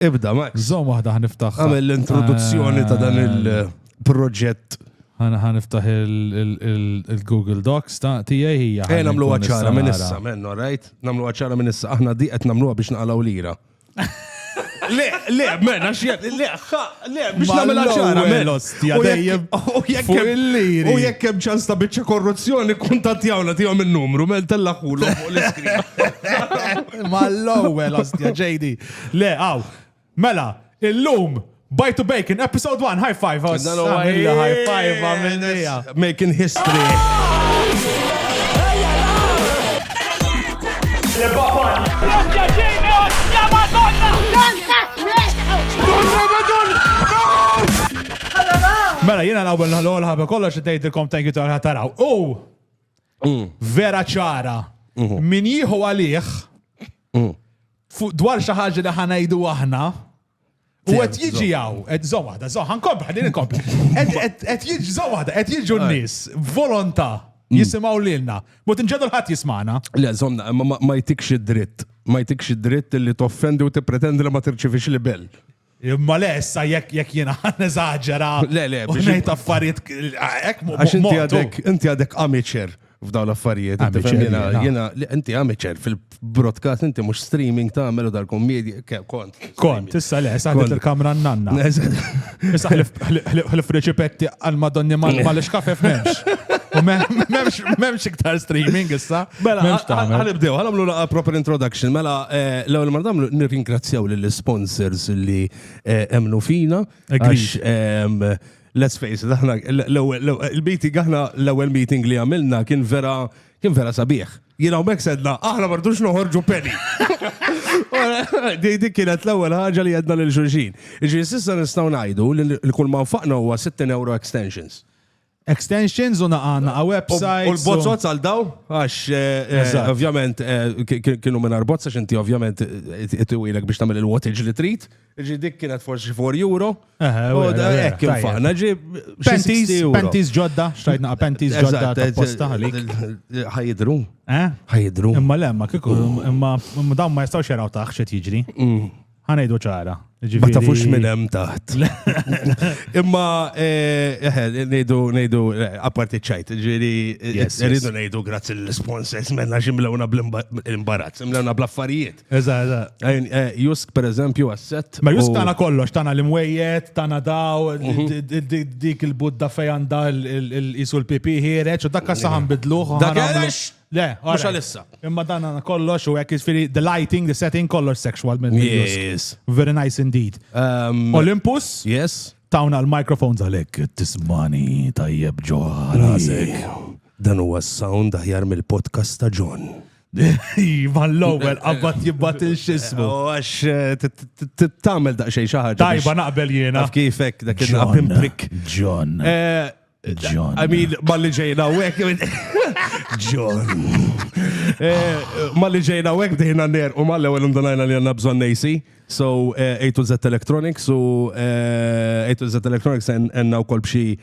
Ibda, Max. Żomm waħda ħaniftaħ. Għamel l-introduzzjoni ta' dan il-proġett. ħaniftaħ il-Google Docs tiegħi hija. Namlu ċara minn issa, menno, right? Namlu ċara minn issa. Aħna di qed nagħmluha biex naqalaw lira. Le, men, biex nagħmilha ċara, men. U jekk hemm ċans ta' biċċa korruzzjoni, kuntattjawna tihom in-numru, men tellaħulu fuq l-iskrin. Mal-ewwel ostja JD. Le, mela, illum Bite to Bacon, episode 1, high five. High five, making history. Mela, jena l-għol ħabba kollox tgħidilkom thank you tal ħataraw. Vera ċara. Min jieħu għalih dwar xi ħaġa li ħanajdu aħna. U għet jiġi għaw, għet zomada, ħankompli, ħadin inkompli. Għet jiġi zomada, għet jiġu n-nis, volonta, jisimaw lilna. Mut nġedu l-ħat jismana. Le, zomna, ma jtikx id-dritt. Ma jtikx id-dritt li toffendi u t-pretendi li ma tirċifix li bell. Ma lessa, jek jena ħanneżagġera. Le, biex nejt affarijiet, għax inti għadek amateur f'daw l-affarijiet. Inti amateur fil-broadcast, inti mux streaming ta' għamelu dal-komedja. Kont, issa le, saħdet il-kamra n-nanna. Issa ħlif-reċipetti għal-madonni mal-iskafef memx. U memx iktar streaming issa. Mela, għalibdew, għalamlu proper introduction. Mela, l-għal mardam nirringrazzjaw l-sponsors li emnu fina. Let's face it, il-meeting aħna l-ewwel meeting li għamilna kien vera sabiħ. Jiena hawnhekk sedna aħna mardux noħorġu penny. Dik kienet l-ewwel ħaġa li għedna lil xulxin. Iġifieri s'issa nistgħu ngħidu li kull ma nfaqna huwa 60 euro extensions. Extensions u naqana a website. U l-bozzot għal daw, għax ovvjament kienu minn arbozza xinti ovvjament it-tuwilek biex tamil il-wattage li trit, dik kienet forsi 4 euro. U da kien faqna Panties ġodda, xtajtna panties ġodda ta' posta għalik. ħajidru. Ħajidru. Imma lemma, kiku, imma dawn ma jistaw xeraw taħx jġri. ħanejdu ċara. Ma tafux minn hemm taħt. Imma ngħidu apparti ċajt, ġieri rridu ngħidu grazzi l-sponsors menna ximlewna bl-imbarazz, imlewna bl-affarijiet. Eżatt. Jusk pereżempju għas-sett. Ma Jusk tagħna kollox, tagħna l-imwejjed, tagħna daw, dik il-budda fejn għandha l-isu l-pipi ħireġ u dak issa ħanbidluh. Le, mux għalissa. Imma dan kollox u għek jisfiri the lighting, the setting, kollox sexual minn Yes. Very nice indeed. Olympus? Yes. Tawna l-microphones għalek, tismani tajjeb ġo għazek. Dan huwa s-sound aħjar mill-podcast ta' John. Ivan l-ewwel qabad jibbat il-xismu. Għax tamel daqxej xaħġa. Tajba naqbel jiena. Taf kifek dak il-pimprik. John. I mean, malli ġejna wek. John. Malli ġejna wek diħna ner u malli għal undonajna li għanna bżon nejsi. So, A to Z Electronics u A to Z Electronics għanna u kol bxi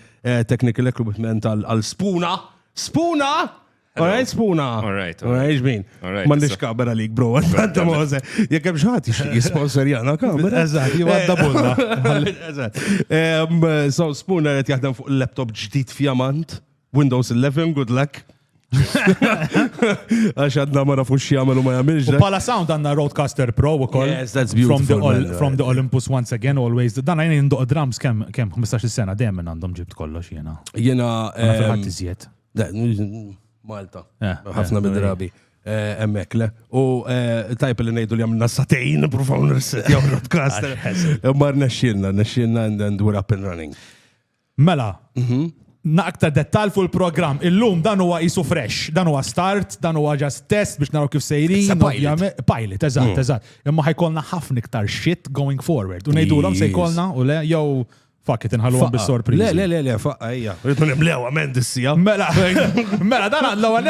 technical equipment għal spuna. Spuna! Alright, spuna. Alright. Ġbin. Mannix kabera lik, bro. Għadda moħze. Jek hemm xaħat jisponsorjana kabera. Eżat, jibadda bulla. Eżat. So, spuna għet jaħdem fuq il-laptop ġdid fjamant. Windows 11, good luck. Għax għadna ma nafux jgħamelu ma jgħamilġ. U pala sound għanna Rodecaster Pro u koll. Yes, that's beautiful. From the Olympus once again, always. Dan għajni jinduq drums kem 15 sena, dejjem għandhom ġibt kollox jena. Jena. Fil-ħat iżjed. Malta. ħafna bid-drabi. Emmek, le. U tajp li nejdu li għamilna satejn, profaw nirset jaw Rodecaster. Mar nesċinna, and we're up and running. Mela. Naqta dettal fuq il-programm. Illum dan huwa isu fresh, dan huwa start, dan huwa just test biex naraw kif sejrin. Pilot, eżatt. Imma ħajkolna ħafna iktar shit going forward. U ngħidulhom se jkollna u le jew fuck it inħalluhom bis-sorpriżi. Le, faqqa hija. Rridu nimlew mendissija. Mela, dan l-ewwel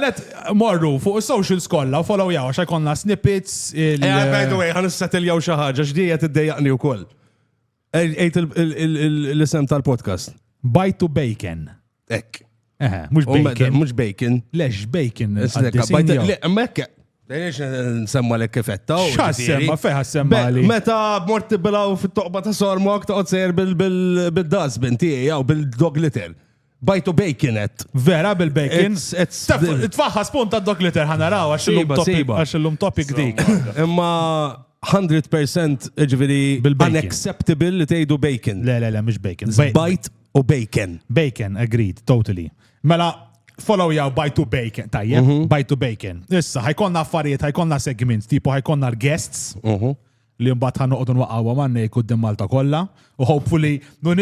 net morru fuq is-socials kollha u follow jaw għax jkollna snippets. By the way, ħanissettiljaw xi ħaġa x'dija tiddejjaqni wkoll. Ejt l-isem tal-podcast. Bite to Bacon. Ek. Mux bacon. Mux bacon. Lex bacon. Mekke. Dejniex nsemma lek kifetta. X'ħassemma fejn ħassemma li. Meta mort tibbilaw fit-toqba ta' sormok toqgħod sejr bil-dustbin tiegħi jew bil-dog litter. Bajtu baconet. Vera bil-bacon. Tfaħħas punt ta' dog litter ħanaraw għax illum topic dik. Imma 100% ġifieri unacceptable li tgħidu bacon. Le, mhux bacon. Bite u bacon. Bacon, agreed, totally. Mela, follow jaw bite to bacon, tajjeb, bite to bacon. Issa, ħajkonna affarijiet, ħajkonna segments, tipo ħajkonna l-guests, li mbagħad ħanoqogħdu nwaqgħu m'għandek qudiem Malta kollha, u hopefully nu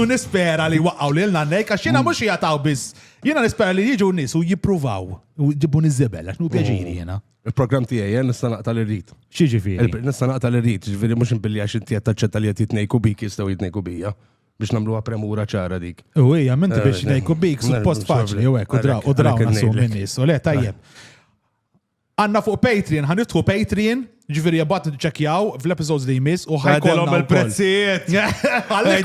nispera li waqgħu lilna għandek għax jiena mhux jagħtaw biss. Jiena nispera li jiġu nies u jippruvaw u jġibu niżibel għax nu pjaċiri jiena. Il-programm tiegħi nista' naqta' l-irrid. X'jiġifieri? Nista' naqta' l-irrid, ġifieri mhux inbilli għax inti qed taċċetta li qed jitnejku bik jistgħu jitnejku bija. Biex namluha premura ċara dik. U hija menti biex ngħidu bik suppost faċli u hekk u draw nasu minn nies. U le tajjeb. Għandna fuq Patreon, ħaniftħu Patreon, ġifieri jabbat niċċekkjaw fl-episodes li jmiss u ħajkollhom il-prezzijiet.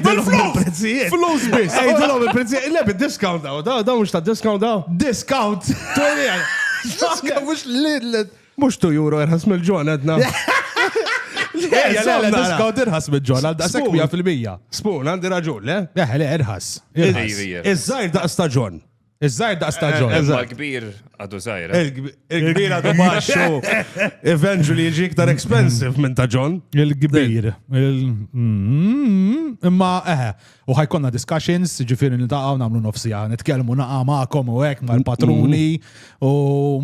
Bil-prezzijiet. Flus biss. Ħajkollhom il-prezzijiet. Le bid-discount daw mhux ta' discount daw. Discount. Mhux €2 irħas mill-ġon għedna. Discount irħas mill-ġon għal daqshekk 100%. Spoon, għandi raġun, le? Le, irħas. Iż-żgħir daqs ta' ġon. Iż-żgħir daqs ta' ġon. Il-kbir għadu żgħir. Il-kbir għadu baxxu. Eventually jiġi iktar expensive minn ta' ġon. Il-kbir. Imma u ħajkonna discussions, ġifieri niltaqgħu nagħmlu nofsija, nitkellmu naqa' magħkom u hekk mal-patruni u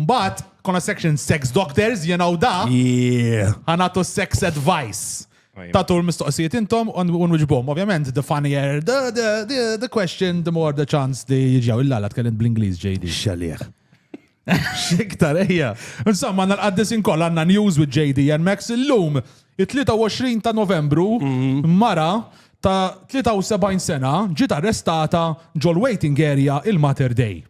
mbagħad konna section sex doctors, you know da. Ħanatu sex advice. Tatu l-mistoqsijiet intom unwiġbom. Ovvjament, the funnier the question, the more the chance li jiġaw illa tkellem bl-Ingliż JD. Xalieħ. Xiktar ejja. Insomma, għanna l-qaddis inkoll għanna news with JD and Max illum. 23 ta' Novembru, mara ta' 73 sena ġiet arrestata ġol waiting area il-Mater Dei.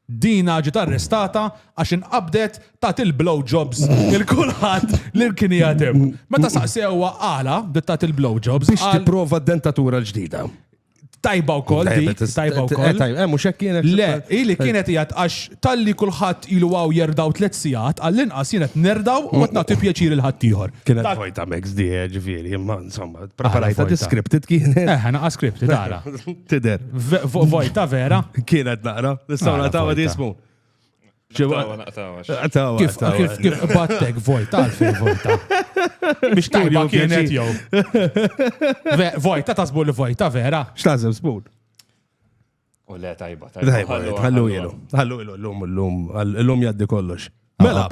Dina ġiet arrestata għax inqabdet tat il-blowjobs il-kulħadd l-kien jatem. Meta saqsewwa qala tat il-blowjobs biex tipprova d-dentatura l-ġdida. Tajba wkoll dik, tajba wkoll. Mhux hekk kienet. Le, ili kienet jgħid għax talli kulħadd ilu għaw jerdaw 3 sigħat, għall-inqas kienet nerdaw u qed nagħti pjaċir il-ħadd ieħor. Kienet vojta Max di ġifieri, imma insomma, preparajta scripted kienet. Naqa scripted ara. Tidher. Vojta vera. Kienet naqra, nistgħu nagħtawha dismu. Kif battek vojta għalfejn vojta. Biex tajba kienet jew. Vojta tasbu li vojta vera. X'tażem spoon? U le tajba. Ħallu l-lum jaddi kollox. Mela,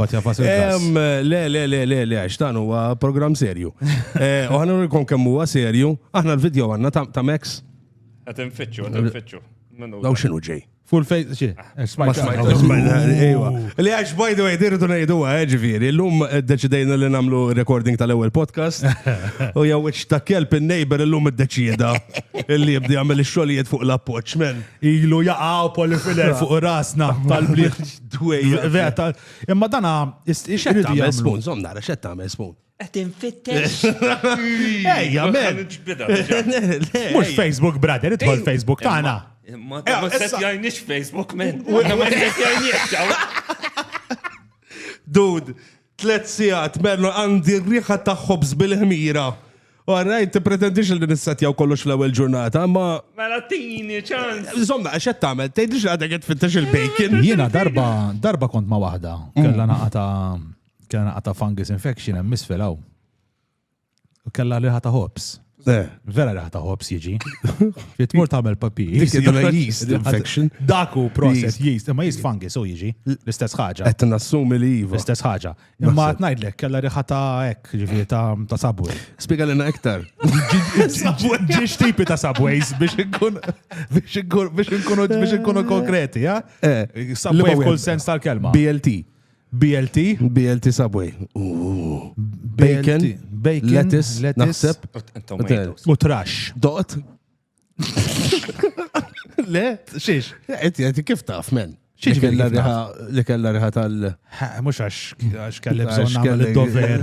le, xtan huwa program serju. U ħanurikom kemm huwa serju, aħna l-video għandna ta' Max. Qed infittxu. Daw x'inhu ġej? Full face, smajta. Li għax by the way, dirdu nejdu ġifiri, l-lum deċidejna li namlu recording tal-ewel podcast u jawieċ ta' kelb il-neighbor l-lum id-deċida li jibdi għamil il-xolijiet fuq l-appoċ, men. Ilu jaqaw polifiler fuq rasna tal-bliet. Veta, imma dana, xetta għamil spoon, zomnara, xetta għamil spoon. Qed infittex. Ejja, men. Mux Facebook, brother, idħol Facebook tagħna. Ma setjajnix Facebook, men. Ma setjajnix. Dude, 3 sigħat, merlu għandi riħa ta' ħobs bil-ħmira. Għarrajt, t-pretendix li nissetjaw kollox l-ewel ġurnata, ma... Mela tini, ċans. Zomna, għaxet tamel, tejdix għadek għed il-bacon. Jiena darba kont ma wahda. Kella naqata fungus infection, misfelaw. U kella liħa ta' ħobs. Vera liħa ta' ħobs jiġi. Fitmur tamel papi. Yeast infection. Daku process yeast. Imma yeast fungus u jiġi. L-istess ħaġa. Qed nassumi li iva. L-istess ħaġa. Imma qed ngħidlek kella liħa ta' hekk, ġifieri ta' Subway. Spiega lilna iktar. Ġiex tipi ta' Subways biex inkunu konkreti, ja? Subway f'kull sens tal-kelma. BLT Subway. Bacon, lettuce, naħseb. U trash. Doqt. Le, xiex. Għeti kif taf, men. Xiex li kella riħa tal... Mux għax kelli bżon għamil id-dover.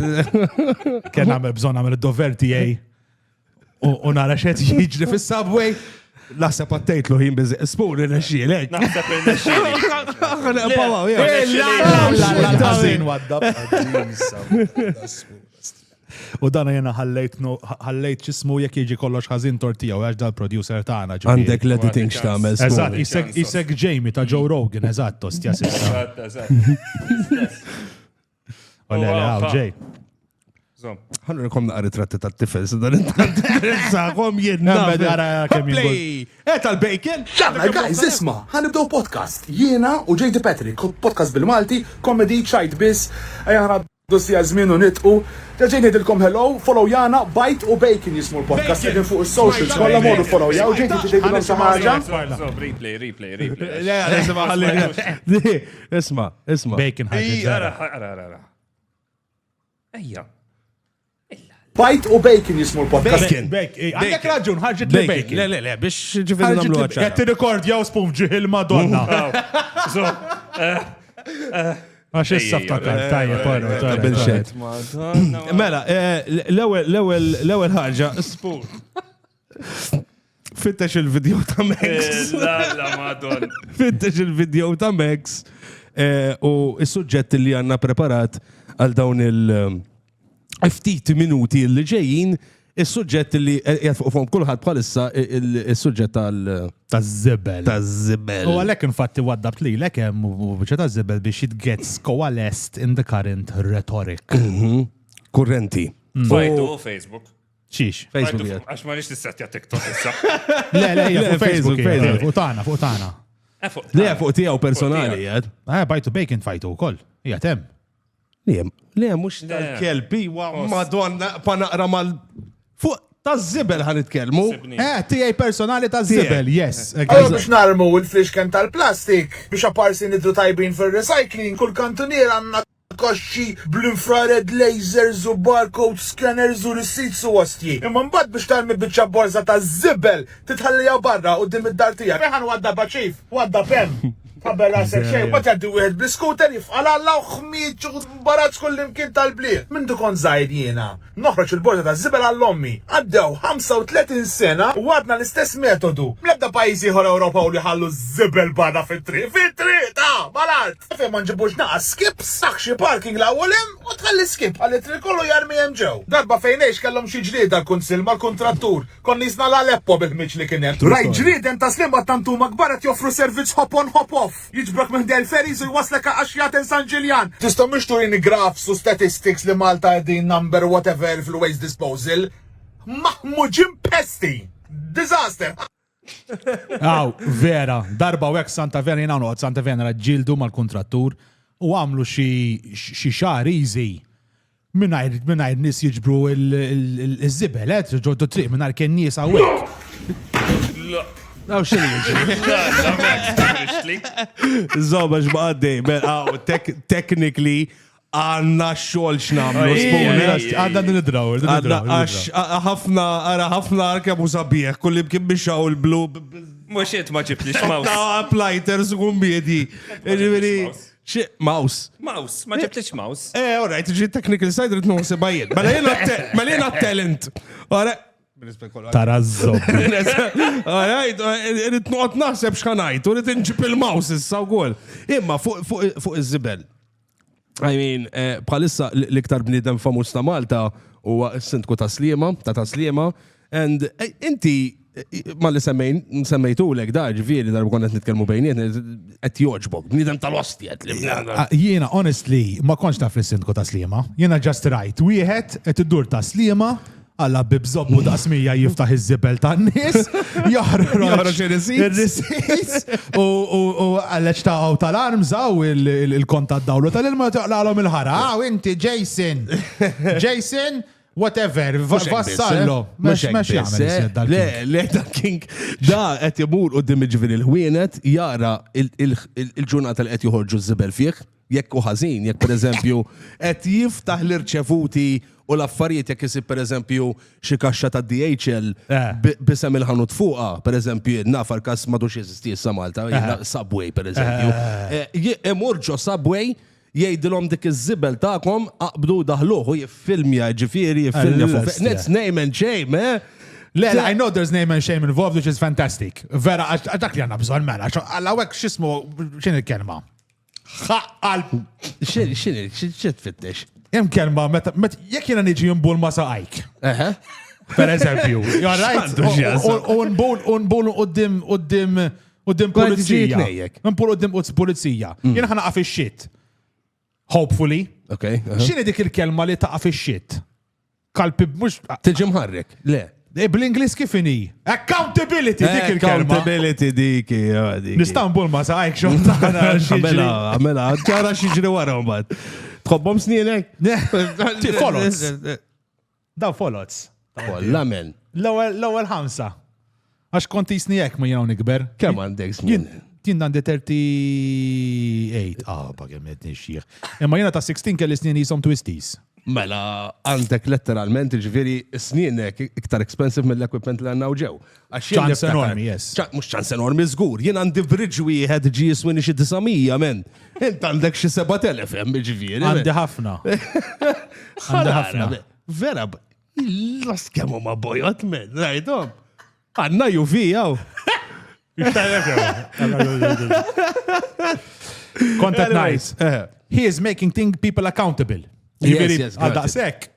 Kelli għamil bżon għamil id-dover tijaj. U nara xet jiġri fil-Subway. Laħseb għattejtlu ħin bizzi. Spur il-naxxielek. Naħseb il-naxxili. l-ħazin waddab. U dana jena ħallejt ċismu jek jieġi kollox ħazin tortija u għax dal-producer taħna. Għandek l-editing xtamel. Eżatt, isek Jamie ta' Joe Rogan, eżatt, tostja sissa. U l-għaw, Jay. Ħanurikom naqra ritratti ta' tifel, dan intantisakom jenna. Play! Tal-bacon! Xabna, guys, isma, ħanibdow podcast. Jiena u JD Patrick, podcast bil-Malti, komedi, ċajt bis, għajana dossija zminu nitqu. Ġaġin jidilkom hello, follow jana, Bite u Bacon jismu l-podcast, għedin fuq il-socials, kolla modu follow jaw, ġejti ġidilkom xaħġa. Replay. Isma. Bacon ħagġa. Ara. Ejja. Bite u Bacon jismu l-podcast. Għandek raġun, ħagġet li Bacon. Le, biex ġifiri namlu għacċa. Għetti rekord jaw spum ġiħil Madonna. Għax issa ftakar, tajja, porro. Mela, l-ewel ħagġa, spur. Fittex il-video ta' Max. La, Madonna. Fittex il-video ta' Max u il-sujġett li għanna preparat għal dawn il-ftit minuti li ġejjin, il-sujġett li jgħatfuqfom kullħat bħalissa il-sujġett tal-zibbel. Tal-zibbel. U għalek infatti waddabt li l-ekem u bieċa tal-zibbel biex it gets coalesced in the current rhetoric. Kurrenti. Fajtu u Facebook. Ċiex? Facebook jgħat. Għax ma nix t-setja TikTok issa. Le, Facebook. Fuq tana. Le, fuq tijaw personali jgħat. Bajtu Bacon fajtu u koll. Jgħatem. Le, mux tal-kelbi, Madonna, pa naqra mal... Fuq taż-zibel ħan itkelmu. Tijaj personali taż-zibel, yes. Għu biex narmu il-flixken tal-plastik biex aparsi nidru tajbin fil-recycling, kull kantunier għanna koxxi bl-infrared lasers u barcode scanners u receipts u għostji. Imma mbagħad biex tarmi biċċa borza taż-zibel titħallija barra u dim id-dar tiegħek. Feħan wadda baċif, wadda pem. Qabel rasek xej, ma tgħaddi wieħed bl-scooter jifqal alla u ħmiġ u barazz kullimkien tal-bliet. Mindu kont żgħir jiena. Noħroġ il-borza ta' żibel għall-ommi. Għaddew 35 sena u għadna l-istess metodu. Mlebda pajjiżi ieħor Ewropa u li ħallu żibel barra fit-triq. Fit-triq ta' malart. Fejn ma nġibux naqas skip, saħxi parking l-ewwel hemm u tħalli skip għalli triq kollu jarmi hemm ġew. Darba fejn għex kellhom xi ġlieda l-kunsill mal-kuntrattur. Konni nisna l-Aleppo bil-miċ li kien hemm. Rajt ġlieden ta' slimma tantuma kbar qed joffru servizz hop on hop off. Jiġbrak minn del ferries u jwaslek għaxjat in San Ġiljan. Tista' mhux turini graphs u statistics li Malta din number whatever fil-waste disposal. Maħmuġin pesti. Disaster. Vera, darba u għek Santa Verena noqgħod Santa Verena ġildu mal-kontrattur u għamlu xi xahar easy. Minnajr nis jiġbru il-zibel, ġoddu triq minnajr kien nies għawek. Għaw xini Zoba xbaqdi, technically għanna xol xnamlu. Għadna d-nidraw. ħafna arkebu sabiħ, kullim kim bieċaw il-blu. Muxiet ma ġibtix mouse. Ta' plajters gumbiedi. Mouse. Mouse, ma ġibtix mouse. Alright, ġi technical side rrit nuħse bajiet. Malina talent. Tarazzo. Rrit nuħat naħseb xħanajt, u rrit nġib il-mouse issa u għol. Imma fuq iż-zibel. I mean, bħalissa l-iktar bnidem famus ta' Malta u s-sindku ta' Sliema, and inti ma li semmejtu l-ek da, ġviri, darbu konnet nitkelmu bejniet, et joġbok, bnidem tal-ostiet. Jiena, honestly, ma konx ta' fl-sindku ta' Sliema. Jiena just right. Wieħed et id-dur ta' Sliema, għalla bibżobbu daqsmija jiftaħ iż-zibel tan-nies, jaħroġ il-receipts u għalleċ taqaw tal-armżaw il-kont tad-dawlu tal-ilma taqlalhom il-ħara. Inti Jason, whatever, vassallo. Mux jagħmel Le, king, da qed jimur qudiem ġifieri il-ħwienet jara il-ġurnata li qed joħorġu z-zibel fih, jekk u ħażin, jekk pereżempju qed jiftaħ l-irċevuti u l-affarijiet jekk isib pereżempju xi kaxxa ta' DHL bisem il-ħanut fuqha, pereżempju nafar kas madux jeżisti issa Malta, Subway pereżempju. Imurġu Subway jgħidilhom dik iż-żibel tagħkom aqbdu daħluh u jiffilmja ġifieri jiffilmja fuq. Let's name and shame, Le, I know there's name and shame involved, which is fantastic. Vera, dak li għanna bżon mela, għallawek xismu, xin il-kelma? Xaqqal. Xie tfittex? Jem kelma, jek jena niġi jimbul ma saqajk. Per eżempju, unbul uddim polizija. Unbul uddim polizija. Jena ħana għaf il-shit. Hopefully. Xini dik il-kelma li taqa fi shit? Kalpi mux. Tiġi mħarrek, le. Bl-Inglis kifini? Accountability dik il-kelma. Accountability dik. Nistanbul ma saqajk xorta. Għamela, ġara xieġri wara mbagħad. Tħobbhom snienek? Folots. Daw folots. Kolla men. L-ewwel ħamsa. Għax konti snijek ma jenaw nikber. Kemm għandek snien? Jien għandi 38. Bagemet nixxieħ. Imma jena ta' 16 kelli snien jisom twisties. Mela, għandek letteralment, ġviri, snienek iktar expensive mill-equipment li għanna uġew. ċans enormi, yes. Mux ċans enormi, zgur. Jien għandi bridge wieħed ġi jiswini xi 900, men. Int għandek xi 7,000 hemm ġviri. Għandi ħafna. Għandi ħafna. Vera, l-las kemmu ma bojot, men. Rajdom. Għanna juvijaw. Content nice. He is making people accountable. Yes, għal-daqsek.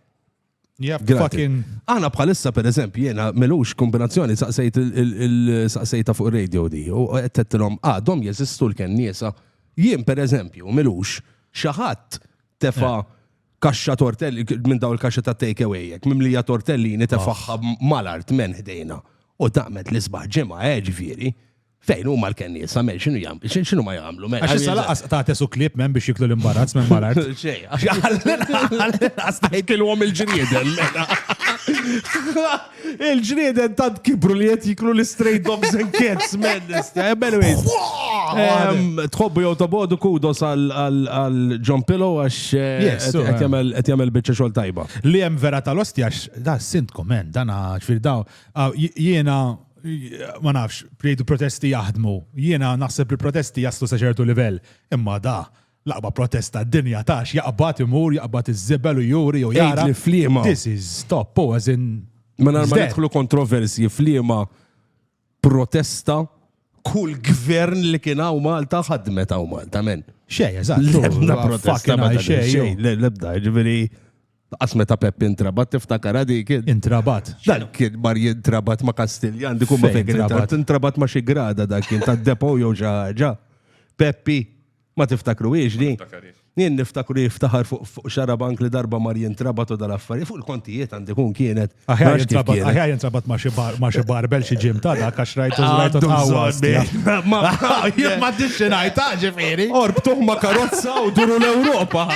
Fucking. Għana bħalissa, per eżempju, jena melux kombinazzjoni saqsejta fuq radio di. U għettettilom, dom jeżistu l-kenniesa. Jien, per eżempju, melux, xaħat tefa kaxxa tortelli, minn daw il-kaxxa ta' takeaway, mimlija tortellini tefaħħa mal-art men ħdejna. U taqmet l-isbaħ ġemma, ġifieri. Fejn huma l-kenniesa, men x'inhu jagħmlu? X'inhu ma jagħmlu? Għax issa laqas ta' tesu klip men biex jiklu l-imbarazz minn mal-art. Xejn. Għastajtilhom il-ġrieden. Il-ġrieden tant kibru li qed jiklu l-stray dogs and cats, men. Anyways. Tħobbu jew tobodu kudos għal John Pillow għax qed jagħmel biċċa xogħol tajba. Li hemm vera tal-ostja da sintkom men, dana ġifier daw jiena ma nafx, prejdu protesti jaħdmu. Jiena naħseb li protesti jaslu sa ċertu livell. Imma da, laqba protesta d-dinja tax, jaqbat imur, jaqbat iż-żibel u juri u jara. This is stop, as in. Ma nidħlu kontroversi, flima protesta kull gvern li kien hawn Malta ħadmet hawn Malta, men. Xej, eżatt. Lebda protesta xej, lebda, ġifieri. Qasmet ta' Peppi intrabat, tiftakar dik. Intrabat. Dak kien mar jintrabat ma' Kastiljan, dik huma fejn intrabat ma' xi grada dak kien ta' depo jew ġaġa. Peppi, ma tiftakru di. Nien niftakru jiftaħar fuq xarabank li darba mar jintrabat u dal-affarijiet fuq il-kontijiet għandikun kienet. Aħjar jintrabat ma' xi barbel xi ġim ta' dak għax rajtu Ma dixxinajta ġifieri. Orbtuh ma' karozza u duru l-Ewropa.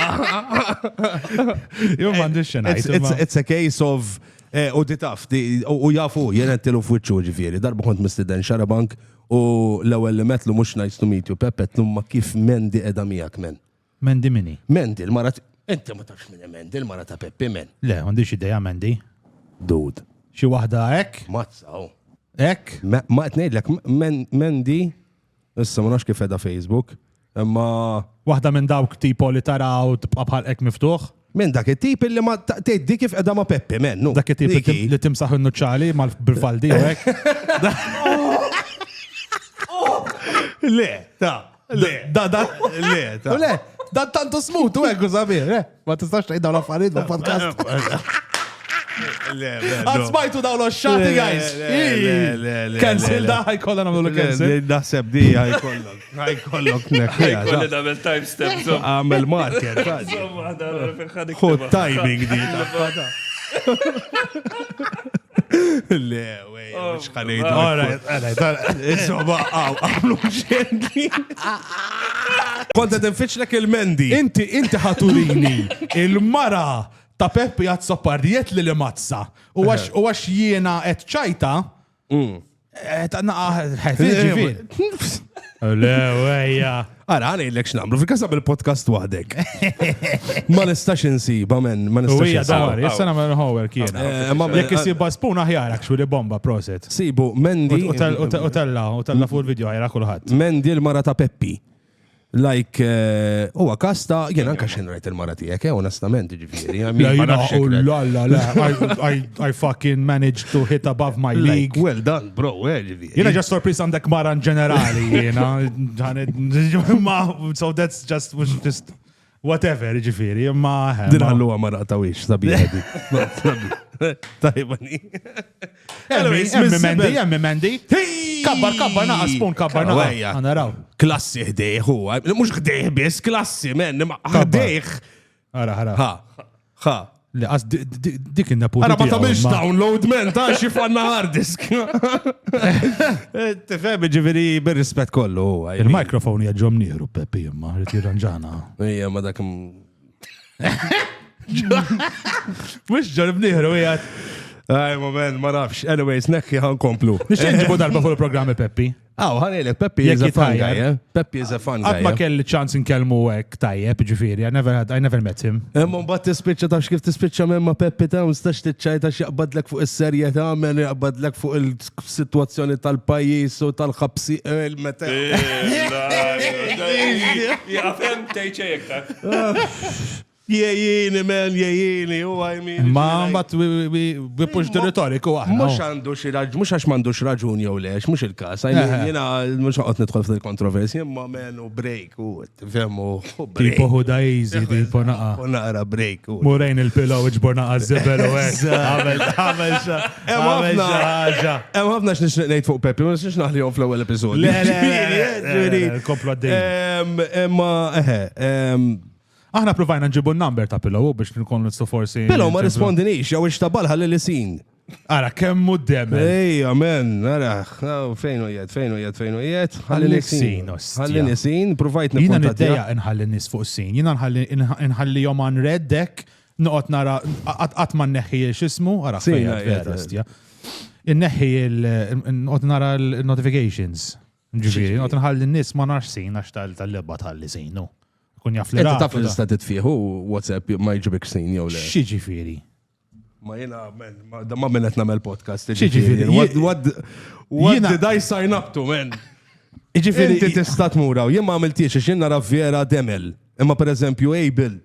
Jew ma dixxinajta. It's a case of u ditaf, u jafu jenettilu f'wiċċu ġifieri. Darba kont mistiden xarabank u l-ewwel li metlu mhux nice to meet you Peppet lumma kif Mendi qiegħda miegħek men. Mendi mini? Mendi, l-marat. Inti ma tafx minn Mendi, l-mara ta' Peppi men. Le, għandix ideja Mendi. Dud. Xi waħda hekk? Mazzaw. Hekk? Ma tnejdlek Mendi, issa ma nafx kif edha Facebook, imma waħda minn dawk tipo li tara u tibqa' bħal hekk miftuħ? Minn dak it-tip li ma tgħiddi kif qiegħda ma' Peppi men. Dak it-tip li timsaħ in-nuċċali bil-faldi hekk. Le, ta' le, le, ta' le. Dan tanto smut u għegħu zabir, ma tistax tajt daw l-affarijiet ma' podcast. Għazbajtu daw l-xati, guys. Cancel da, ħajkolla namlu l-cancel. Naħseb di ħajkollok nekħija. Ħajkolli double time step. Għamel marker. Xod timing di. Le, wej, mux ħanejdu. Insomma, għamlu ġendi. Konta tinfiċlek il-Mendi. Inti ħaturini il-mara ta' Peppi għad soppardiet li l-mazza. U għax jiena għed ċajta, le, wejja. Ara, għana il-lek xnamlu, fil-kasa bil-podcast waħdek. Ma nistax insiba, men, ma nistax insiba. Dawar, jessana ma nħower kiena. Jek jisiba spuna ħjarak xu li bomba, proset. Sibu, Mendi. U tella fuq il-video ħajra kullħat. Mendi l-mara ta' Peppi. Like, huwa kasta, jien anka xejn rajt il-mara tiegħek, onestament, ġifieri. I fucking managed to hit above my league. Well done, bro, ġifieri. Jena ġast sorpris għandek mara in ġenerali, so that's just whatever, ġifieri, Din ħalluha mara tawix, sabiħ di. Tajbani. Emmi Mendi. Kabbar, naqas, spun kabbar, naqas. Għanaraw. Klassi ħdejħ huwa, mhux ħdejħ biss, klassi, men, ħdejħ. Ara. Ha. Le, għas dik innaputi. Ara ma tamilx download, men, ta' xifanna hard disk. Tifhem, ġifieri bir-rispett kollu. Il-mikrofon jaġġom nieħru, Peppi, imma rrid jirranġana. Ejja, ma dak Mux ġorb nieħru, jgħat. Aj, moment, ma nafx. Anyways, nekki ħankomplu. Nixen ġibu darba fuq il-programmi Peppi. Ħanilek, Peppi is a fun guy, eh? Peppi is a fun guy. Għatma kelli ċans nkellmu hekk tajjeb, ġifieri, I never met him. Imma mbagħad tispiċċa tafx kif tispiċċa memma Peppi ta' mistax tiċċajta x'jaqbadlek fuq is-serjetà, men jaqbadlek fuq il-sitwazzjoni tal-pajjiż u tal-ħabsi il-meta. Jafem tejċe iktar. Jejjini, man, jejjini, u għajmin. Ma mbagħad we push the rhetoric u aħna. Mux għandu xi raġun, mux għax m'għandux raġun jew lex, mux il-każ. Jiena mhux qed nidħol fil-kontroversja, imma men u break u tifhemu Tipo huda easy, tipo naqa. U naqra break u. Murejn il-pillow iġbor naqa żibel u hekk. Għamel ħaġa. Hemm ħafna x'nixtieq ngħid fuq Peppi, ma nistax naħlihom fl-ewwel episodju. Le, komplu għaddej. Imma Aħna provajna nġibu n-number ta' Pillow biex nkun nistgħu forsi. Pillow ma rispondinix, jew ixtabal ħalli l-isin. Ara, kemm muddemel. Ej, amen, ara, fejn u jgħid. Ħalli nisin, provajt Jina nikontattja. niddeja nħalli nis fuq sin, jina nħalli jom għan red deck, noqot nara, għatma n-neħi xismu, ara, fejja, n-neħi noqot nara l-notifications. Ġifiri, noqot nħalli nis ma narx sin, għax tal-libba tal-li sinu. Kun jaf li taf li statit fieħu WhatsApp ma jġibek sin jew le. Xi ġifieri? Ma jena, ma minnet namel podcast. Xi ġifieri? What did I sign up to, man? Ġifieri. Inti tista' tmuraw, jien ma għamiltiex għax jien nara Vera Demel. Imma pereżempju Abel,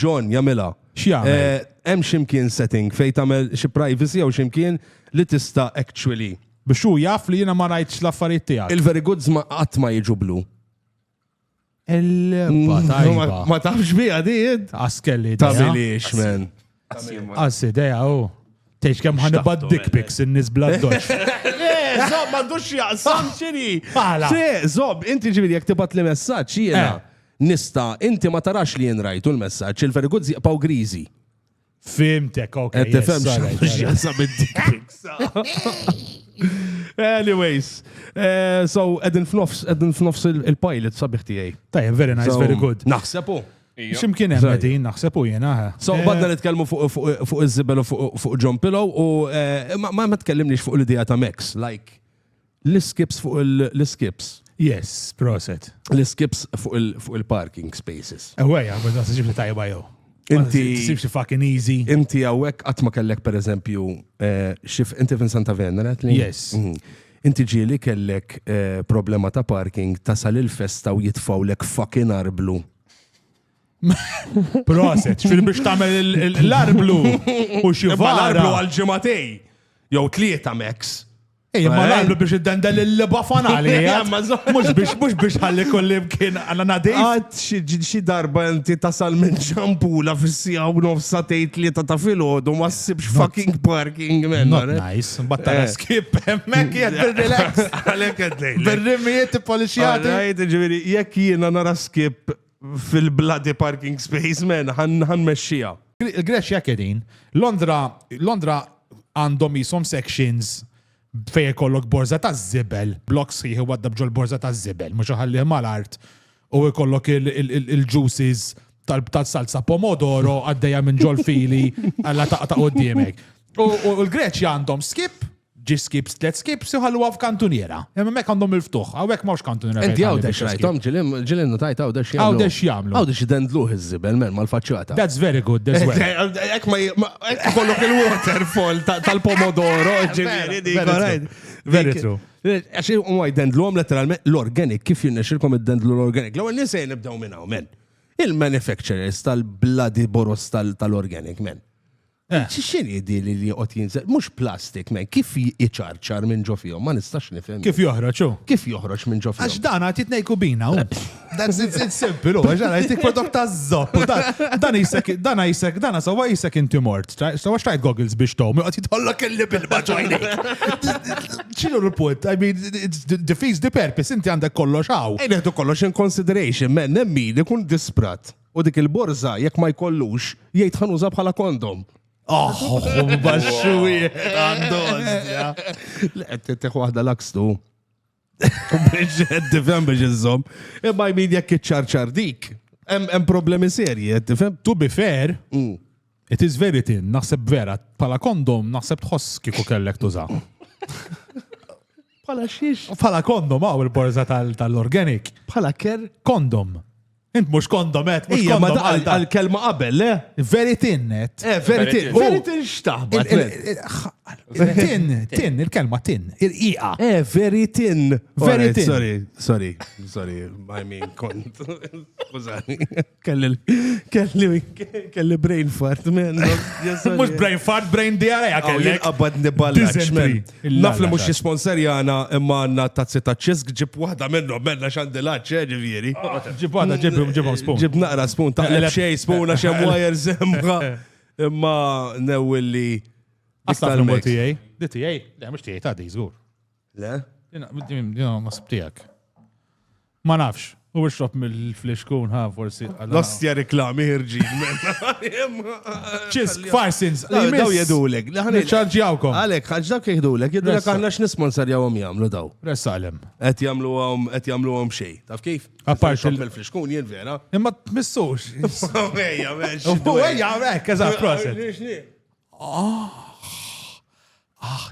John jagħmilha. X'jagħmel? Hemm x'imkien setting fejn tagħmel xi privacy jew x'imkien li tista' actually. Biex hu jaf li jiena ma rajtx l-affarijiet tiegħek. Il-very goods ma qatt ma jiġu blu. Ma tafx bija di? Askelli. Tabilix, man. Assi, deja, u. Teċ kem ħanibad dick pics in-nis bladdoċ. Zob, ma dux jaqsam xini. Zob, inti ġiviri, jek tibat li messaċ, jiena. Nista, inti ma tarax li jien rajtu l-messaċ, il-very good ziqpaw grizi. Fimtek, ok. Tifem xaqsam id-dick pics. Anyways, so edin f'nofs il-pilot sabiħ tijaj. Tajja, very nice, very good. Naħsepu. Ximkien hemm qegħdin naħsepu jiena. So badna nitkellmu fuq iż-żibel u fuq John Pillow u ma tkellimniex fuq l-idea ta' Max, like l-skips fuq l-skips. Yes, proset. L-skips fuq il-parking spaces. Ewwejja, ma tiġib li tajba jew. Inti tisibx fucking easy. Inti hawnhekk qatt ma kellek pereżempju inti fin Santa Venera qed Yes. Inti ġieli kellek problema ta' parking tasal il-festa u jitfawlek fucking arblu. Proset, xfir biex tamel l-arblu u xivara. L-arblu għal-ġematej, jow tlieta Max. Ma l-arblu biex id-dendel il-bafanali, mux biex ħalli kollim kien għanna nadej. Għad xi darba inti tasal minn ċampula fissija u nofsatej tlieta ta' filgħodu ma ssibx fucking parking men. Not nice, battara skip, mek jgħed bil-relax. Għalek għaddej. Bil-rimijiet polixjati. Għajt ġiviri, jekk jiena nara skip fil-bloody parking space, man, ħan meċxija. Il-Greċja kedin, Londra għandhom jisom sections fej kollok borza ta' zibel, blok sħiħi għadda bġol borza ta' zibel, mux ħalli mal-art, u kollok il-juices tal-salsa pomodoro għaddeja minn ġol fili għalla ta' qoddimek. U l-Greċja għandhom skip, skips, let skips, uħallu għaf kantuniera. Jemma mek għandhom il-ftuħ, għawek mawx kantuniera. Enti għawdex rajtom, ġilin notajt għawdex jamlu. Għawdex jamlu. Għawdex jidendluħ iż-zibel, men, mal-facċata. That's very good, that's well. Ek kollok il-waterfall tal-pomodoro, ġiviri, Very true. Għaxi u jdendlu għom letteralment l-organic, kif jinnexilkom id-dendlu l-organic. L-għal nisaj nibdaw minna, men. Il-manufacturers tal-bloody boros tal-organic, men. ċiċini di li għot jinżel, mux plastik, men, kif jiċarċar minn ġo fihom, ma nistax nifhem. Kif joħroġ, Kif joħroġ minn ġo fihom? Għax dan għat jitnej kubina, That's it's simple, għax għana jtik prodott ta' zopp. Dan sawa jisek inti mort. Sawa xtajt goggles biex tom, għat jitħolla kelli bil-maġajnek. ċinu l-punt? I mean, it defeats the purpose, inti għandek kollox għaw. Ejneħdu kollox in consideration, men, nemmi li kun disprat. U dik il-borza, jekk ma jkollux, jgħid ħanuża bħala kondom. Baxxuwi, għandon. Teħu għahda l-akstu. Biex tifhem biex iżżomm. Imma jmin jekk iċċarċar dik. Hemm problemi serji, tifhem? To be fair, it is very thin, naħseb vera, pala kondom, naħseb tħoss kiku kellek tuża. Bħala xiex? Pala kondom, għaw il-borza tal-organic. Bħala ker? Kondom. Int mux kondomet, mux Ija, ma kondom għal-kelma qabel, le? Very thin, net. Very thin xtaħbat. Tin, il-kelma tin, il-iqa. Very thin. Very thin. Sorry. I mean, kont. Skużani. Kelli brain fart, man. Mux brain fart, brain diarrhea kellek. Qabad niballax, man. Dysentery. Naf li mux jisponserjana imma għanna tazzi ta' ċisk ġib wahda minnu, menna xandilaċ, ġivjeri. Ġibhom spoon. Ġib naqra spoon, taqleb xej spoon għax hemm wires imma imma newilli. Għastaf l-numru tijaj. Di tijaj? Le, mux tijaj, ta' di, zgur. Le? Dina, nasib tijak. Ma nafx. U biex mill-fliexkun, ha, forsi. L-ostja reklami ħirġin. Ċisk, farsins. Daw jedulek. ċarġjawkom. Għalek, ħagġdak jedulek. Jedulek aħna x-nisponsarjawom jamlu daw. Ressalem. Et jamlu għom xej. Taf kif? Apart mill-fliexkun jien vera. Imma t-missux. Ejja, meċ. Ejja, mek, eżat, proset.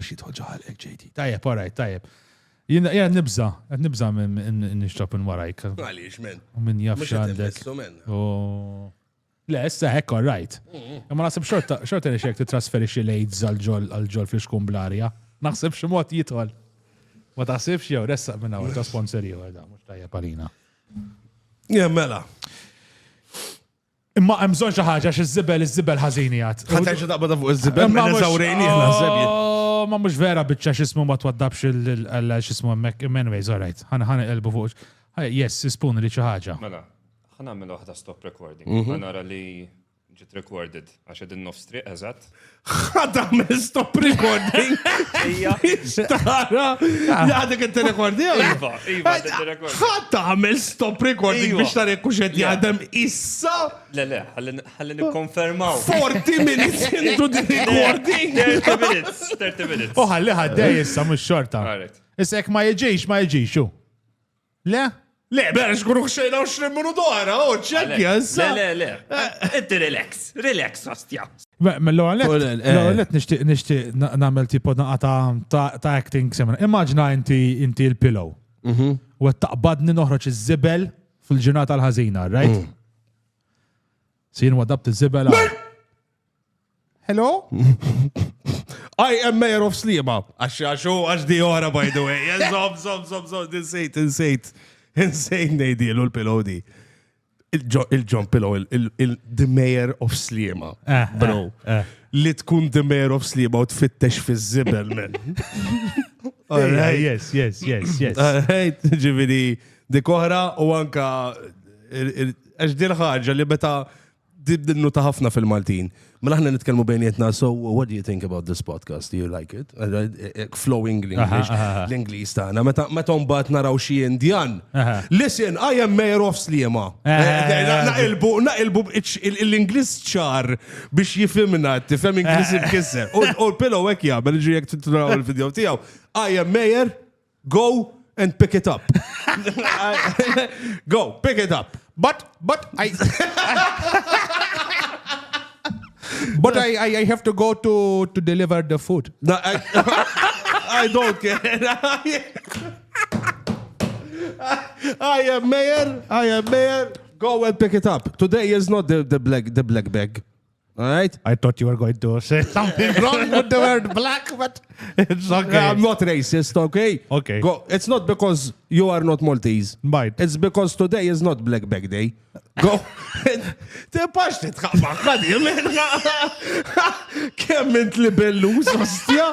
Xie tħoġħalek, JD. Tajjeb, alright, tajjeb. Jena nibza minn nixtop minn warajk. Għaliex, men. Minn jafx għandek. Le, issa hekk, alright. Ma naħseb xorta li xek t-trasferixi l-AIDS għal-ġol fl-xkun bl-arja. Naħseb ximot jitħol. Ma taħsibx jew, ressa minna għu ta' sponsori għu għedha, mux tajja palina. Mela. Imma għemżon xaħġa x-zibel ħazinijat. ħatajġa daqbada fuq iż-zibel, ma nizawrejni ħna Ma mux vera bieċa xismu ma twaddabx xismu anyways, all right. ħana elbu fuq. Yes, spoon li ċaħġa. Mela, ħana għamil waħda stop recording. Ħanara li ġit recorded, għax għedin nofstri, eżat. ħadamil stop recording. Ija. Stara. Għadek inti recording. Iva, recording. ħadamil stop recording biex tarek kuxet jgħadem issa. Le, ħalli nikkonfermaw. 40 minutes into the recording. 30 minutes. Ħalli ħaddej issa mux xorta. Issek ma jieġix, xu. Le? Le, bera xkunu xejna 20 minuto għara, ċekja, issa. Le. Inti relax, ostja. L-għalet nishtiq namel tipo naqa ta' acting semena. Immaġna inti il-pillow. U taqbadni noħroċ iż-zibel fil-ġurnata l-ħazina, right? Sin wadabt iż-zibel. Hello? I am mayor of Sliema. Għax di ora, by the way. Zom, insane nejdilu l-pillow di. Il-John Pillow, the mayor of Sliema. Bro. Li tkun the mayor of Sliema u tfittex fi zibel, men. Yes. Alright, ġividi, di koħra u anka għax di l-ħagġa li beta dibdinnu ta' ħafna fil-Maltin. Mela ħna nitkellmu bejnietna, so what do you think about this podcast? Do you like it? Flowing l-English, l-Inglis tagħna. Meta mbagħad naraw xi Indjan. Listen, I am mayor of Sliema. Naqilbu l-Ingliż ċar biex jifhimna, tifhem Ingliż imkisser. U l-pillow hekk jagħmel ġi jekk titraw il-video tiegħu. I am mayor, go and pick it up. Go, pick it up. But I have to go to deliver the food. No, I don't care. I am mayor. Go and pick it up. Today is not the black bag. Alright? I thought you were going to say something wrong with the word black, but it's okay. I'm not racist, okay? Okay. Go. It's not because you are not Maltese. Right. It's because today is not Black Bag Day. Go. Tepax titħabba, ħadi, kemm int li bellus, ostja?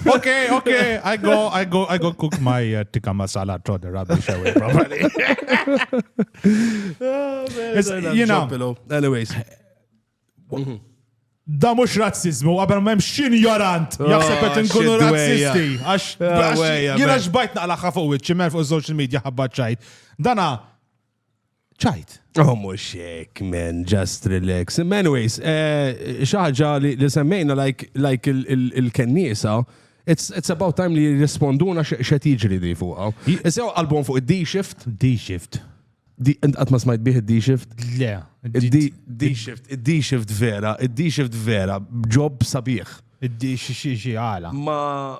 Okay. I go cook my tikka masala, throw the rubbish away properly. You know. Anyways. Da mux razzizmu, għabel ma mxin jorant, jaxseb qed nkunu shit, dwejja. razzisti. Għax Dwejja, jiena man. ġbajt naqlaħħa fuq iċ-ċimel fuq social media ħabba ċajt. Dana ċajt. Oh, mux hekk, man, just relax. Anyways, xaħġa li semmejna like il-kennisa, it's about time li jirrisponduna xet jiġri di fuqa. Issew album fuq id-D-Shift. D-shift. Għat ma smajt bih id-D-Shift? Le. id-D-Shift vera, job sabiħ. Xie għala. Ma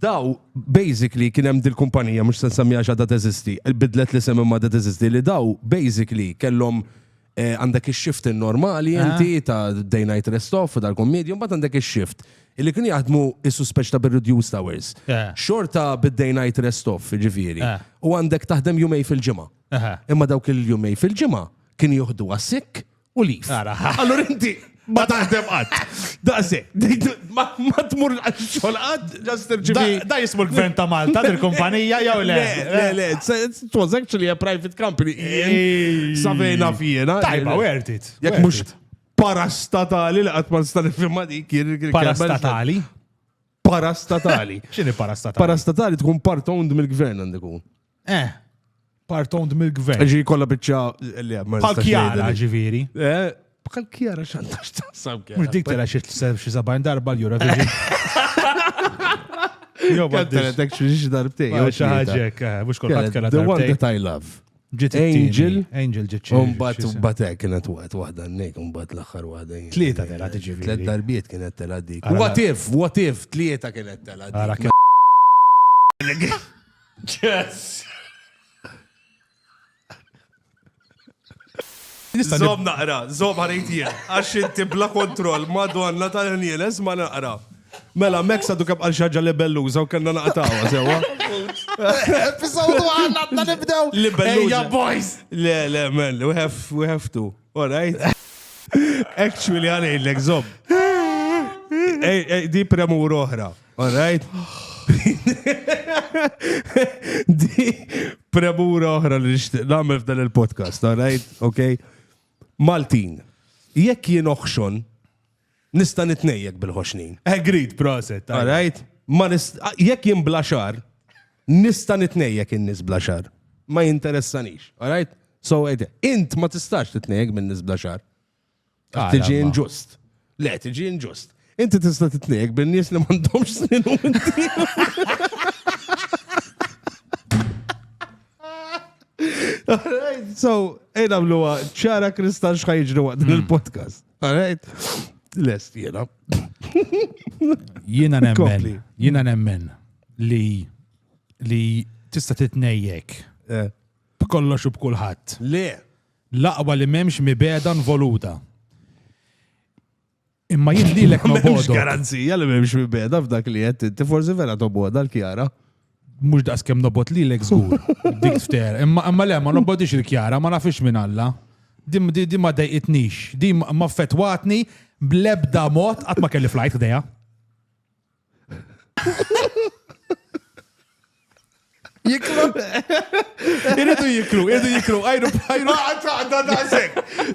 daw, basically, kien hemm dil-kumpanija, mux sensamija xadda teżisti, il-bidlet li semmu ma da teżisti, li daw, basically, kellhom għandek il-shift normali, inti ta' day night rest off, dal-comedian, bat għandek il-shift. Illi kienu jaħdmu il-suspeċ ta' bil-reduced hours. Xorta bid-day night rest off, ġifiri. U għandek taħdem jumej fil-ġimma. Imma dawk il-jumej fil-ġimma kien juhdu għasik u lif. Allora inti ma taħdem għad. Daqsik, ma tmur għal-xol għad, just ġifiri. Da jismu l-gvern ta' Malta, dil-kumpanija, jew le? Le, it was actually a private company. Savejna fjena. Tajba, worth it. Jek mux parastatali li għatma stanifimma dik. Parastatali? Parastatali. Xini parastatali? Parastatali tkun part-owned mill-gvern għandikun. Part-owned mill-gvern. Ġi kolla bieċa. Pal-kjara ġiviri. Bħal kjara xantax taħsab kjara. Mux dik tela xie sabajn darba l-Eurovision. Jo, Għattelet xie darbtej. xaħġek, mux kolħat kera The one darbtej. that I love. Angel ġitċi. Umbat kienet wahda n-nek, umbat l-axar wahda. Tlieta tela tiġivi. Tlet darbiet kienet tela dik. What if, tlieta kienet tela Ara dik. Yes! Zom naqra, zom ħarejtija. Għax inti bla kontrol, madonna tal-nieles ma naqra. Mela, mek sadu kab għal-xaġa li belluza u kanna naqtawa, sewa. Episode 1, għadna nibdew. Li belluza. Eja, boys. Le, man, we have to. All right? Actually, għalejlek, zom. Di premur oħra. All right? Di premur oħra li namel f'dan il-podcast, all right? Okay? Maltin, jekk jien oħxon, nista' nitnejjek bil-ħoxnin. Agreed, proset. All right? Jekk jien blaxar, nista' nitnejjek in-nies blaxar. Ma jinteressanix. All right? So, int ma tistax titnejjek minn nies blaxar. Tiġi inġust. Le, tiġi inġust. Inti tista' titnejjek bin-nies li m'għandhomx snin u inti. Alright, so, għamluwa, ċara kristal xħajġru għad il-podcast. Alright? Lest, jena. Jiena nemmen li tista' titnejjek b'kollox u b'kulħadd. Le. Laqwa li m'hemmx mibeda involuta. Imma jien lilek ma Memx bodok. garanzija li memx mibeda f'dak li jett. Ti forsi vera toboda l-kjara. Mux daqs kem nobot lilek żgur. Dik fter. Imma le, ma nobodix il-kjara, ma nafix minn Alla. Di ma dejqitnix. Di ma fetwatni blebda mod qatt ma kelli flajt għdeja. Jiklu. Iridu jiklu.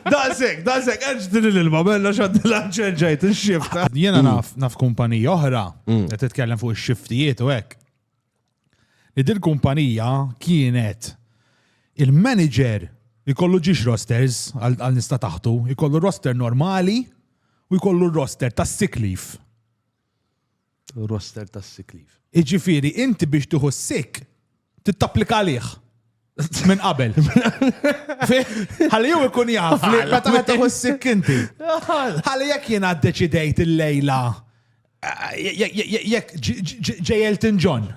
Daqsek, għedġdin l-ilma, menna xaddila ċenġajt il-xift. Jena naf kumpanija oħra, qed titkellem fuq ix-xiftijiet u hekk. Li din kumpanija kienet il-manager ikollu ġiex rosters għal nista' taħtu, ikollu roster normali u jkollu roster ta' sick leave. Roster ta' sick leave. Iġifieri inti biex tuħu sick tittapplika għalih minn qabel. Ħalli jew ikun jaf li meta ma tuħu sick inti. Ħalli jekk jiena ddeċidejt il-lejla jekk ġej Elton John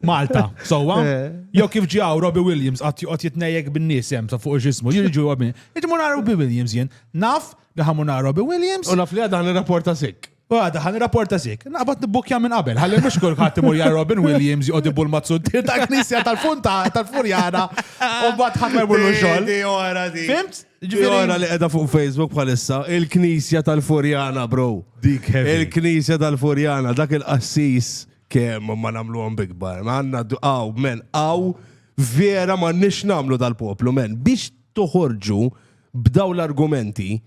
Malta, sowa. Jew kif ġew Robbie Williams qatt jitnejjek bin-nies hemm sa fuq ġismu. Jiġu Robbie. Jiġu mur Robbie Williams jien. Naf li ħamur Robbie Williams. U naf li għadha nirrapporta sik. Għada, ħan rapporta sik. Naqbat nibbukja minn qabel. Ħalli mux kull ħadd imur jar Robin Williams jqod ibul mazzuntir ta' knisja tal-Furjana u mbagħad ħadd ma jmur xogħol. Fimt? Ġifieri li qiegħda fuq Facebook bħalissa, il-Knisja tal-Furjana, bro. Dik heavy. Il-Knisja tal-Furjana, dak il-qassis kemm ma nagħmluhom bikbar. Ma għandna vera ma nix nagħmlu dal-poplu, men. Biex toħorġu b'daw l-argumenti,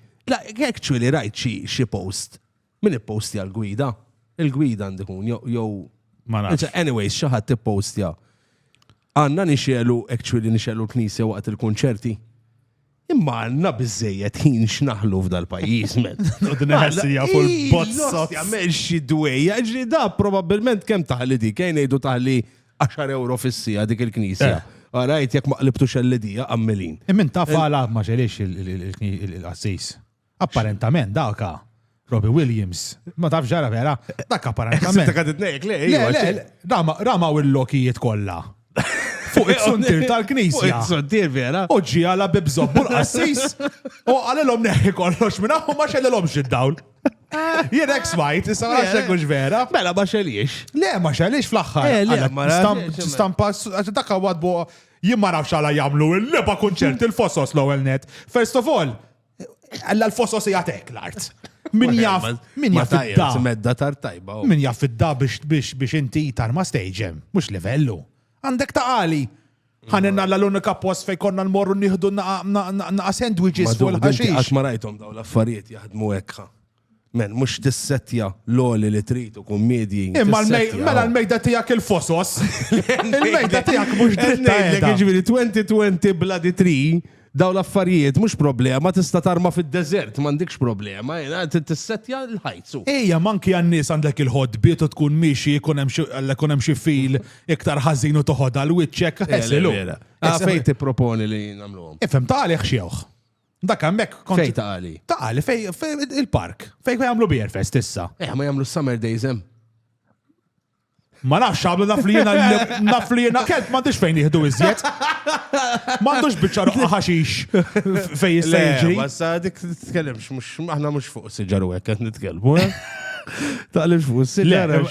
actually rajt xi post. Min ipposti għal-gwida? Il-gwida għandikun, jew. Ma nafx. Anyways, xaħat tippostja. Għanna nixelu l-knisja waqt il-konċerti. Imma għanna bizzejet ħin xnaħlu f'dal-pajis, men. Udnessija fuq il-bozzot. Għamel xi dwejja, ġri da probabilment kem taħli dik, kien jgħidu taħli 10 euro fissija dik il-knisja. Għarajt, jek maqlibtu xellidija, għammelin. Immin taf għala ma xelix il-qassis. Apparentament, dawka. Robbie Williams. Ma taf ġara vera. Dak apparentament. Senta għadet nejk, Le, rama u l-lokijiet kolla. Fuq il-suntir tal-knisja. Fuq il-suntir vera. Uġi għala bibżobbu l-qassis. U għalilom neħi kollox minna u ma xellilom xid-dawl. Jien ex-majt, issa ma xekkux vera. Mela ma xelix. Le, ma xellix fl-axħar. Stampa, dakka għadbu jimmarawx għala jamlu il-leba konċert il-fossos l-ewel net. First of all, għalla l-fossos jgħatek l-art. Min jaff id-da. Medda tar tajba. Min jaff id-da biex inti tarma stage, mux livellu. Għandek taqali. ħanenna l-unika post fej konna l-morru nieħdu naqa sandwiches fuq il-ħaxix. Għax ma rajtom daw l-affarijiet jaħdmu hekk. Men, mux tissetja l-oli li tritu kummedji. Imma mela l-mejda tijak il-fosos. Il-mejda tijak mux dritta. Ġiviri, 2020 bloody tree, daw l-affarijiet, mux problema, tista tarma fil-desert, mandikx problema, tissetja l-ħajtsu. Ejja, manki għannis għandek il-ħodbiet u tkun miexi, kunem xie fil, iktar ħazinu toħod għal-witċek, ħessilu. Fej ti proponi li namluħom. Ifem, taħli xieħ. Dak għammek. Fej taħli? Taħli, fej il-park. Fej għamlu Beerfest issa. Ma jamlu Summer Days hemm. Ma nafx għablu naflijena kelb m'għandux fejn jihdu iżjed. M'għandux biċċa roqqa ħaxix fej jissejġri. Ma sa dik titkellimx, aħna mhux fuq siġaru hekk qed nitkellmu. Taqlimx fuq siġara.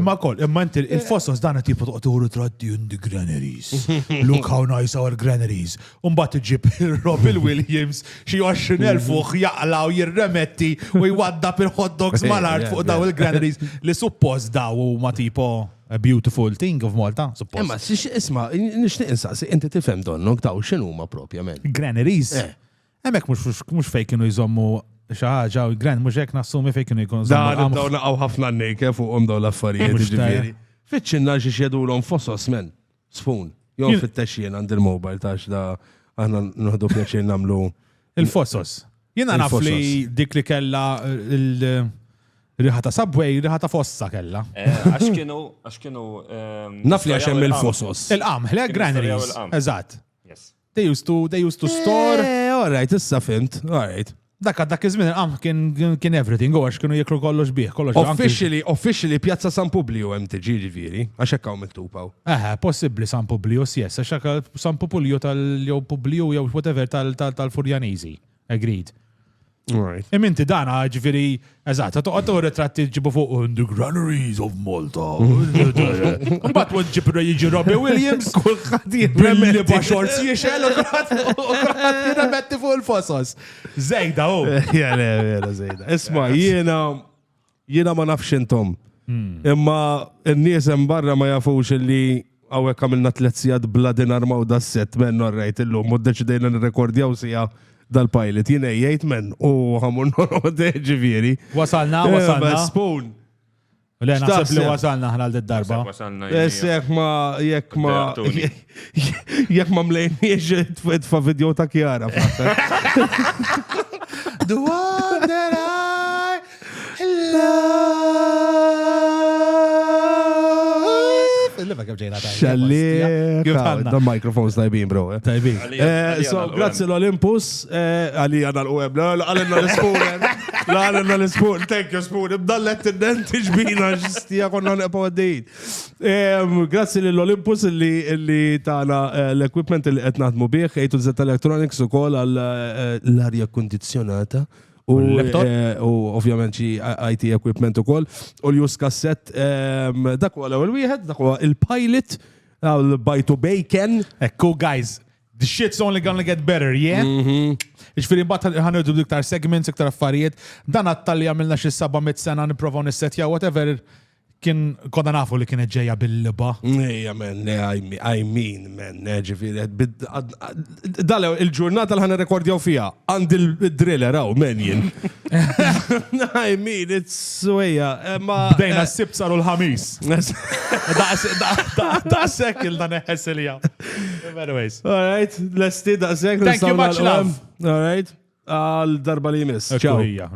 Imma inti il-fossos dan qed jibqa' toqgħod tratti in the granaries. Look how nice our granaries. Mbagħad iġib Robbie Williams xi 20,000 fuq jaqla u jirremetti u jwaddab il-hot dogs mal-art fuq daw il-granaries li suppost daw huma tipo a beautiful thing of Malta, suppost. Imma isma' nixtieq insaqsi inti tifhem donnok daw x'inhuma propjament. Granaries. Hemmhekk mhux fejn kienu jżommu xaħġa u gran, mux jek nassumi fej kienu jkun daw naqaw ħafna n-nejke fuqom daw l-affarijiet ġifiri. Fitxinna xie xjedu l-om fossos men, spoon. Jom fit-taxxien għand il-mobile tax da għanna nħdu pjaċir namlu. Il-fossos. Jena naf li dik li kella il-riħata Subway, riħata fossa kella. Għax kienu. Naf li għaxem il-fossos. Il-qam, le granaries. Eżat. They used to store. All right, issa fint. All right. Dak iż-żmien il-qam kien everything, għax kienu jeklu kollox bih, kollox. Officially Pjazza San Publio hemm tiġi ġifieri, għax hekk hawn mittupaw. Possibbli San Publio, yes, għax hekk San Publio jew Publio jew whatever tal-Furjaniżi. Agreed. Right. Iminti dana ġifieri, eżatt, toqgħod ritratti ġibu fuq the granaries of Malta. Mbagħad wad jiġi Robbie Williams, kulħadd jirremetti shorts jiexel u kulħadd jirremetti fuq il-fosos. Żejda hu. Vera żejda. Isma' jiena ma nafx intom. Imma n-nies hemm barra ma jafux li hawnhekk għamilna 3 sigħat bla dinar ma' dasset men orrejt illum u ddeċidejna nirrekordjaw sija dal-pilot, jina jgħid men, u għamur norode ġivieri. Wasalna. Spoon. Le, naħseb li wasalna ħna l-darba. Jek ma mlejniex tfa video ta' Kjara. The one that I love. Xalli, da microphones tajbin, bro. Tajbin. So, grazzi l-Olympus, għali għana l-web, għalina l-Spoon. La, l-spoon, thank you, spoon. Ibdallet t-dent iġbina ġistija konna neqpa għaddejn. Grazzi l-Olympus li tana l-equipment li qed naħdmu bih, A2Z Electronics u kol għall-arja kondizjonata. U ovvjament xi IT equipment u kol. U l-jus kasset, dak huwa l-ewwel wieħed, dak huwa il-Pilot, l-Bajtu Bacon. Ekku, guys, the shit's only gonna get better, yeah? Iġfiri bat ħanuddu iktar segments, iktar affarijiet, dan għattalli għamilna xi 700 sena niprofaw nissetja, whatever, kien koda nafu li kienet ġeja bil-liba. Ejja, man, I mean, man, ġifiri, dale, il-ġurnata l-ħana rekordjaw fija, għand il-driller, għaw, man, jien. I mean, it's wejja, ma... Bdejna s-sibt saru l-ħamis. Da' sekil dan eħessilja. Anyways. All right, let's do that. Thank you much, love. All right, għal darba li jmiss. Ciao. Ciao.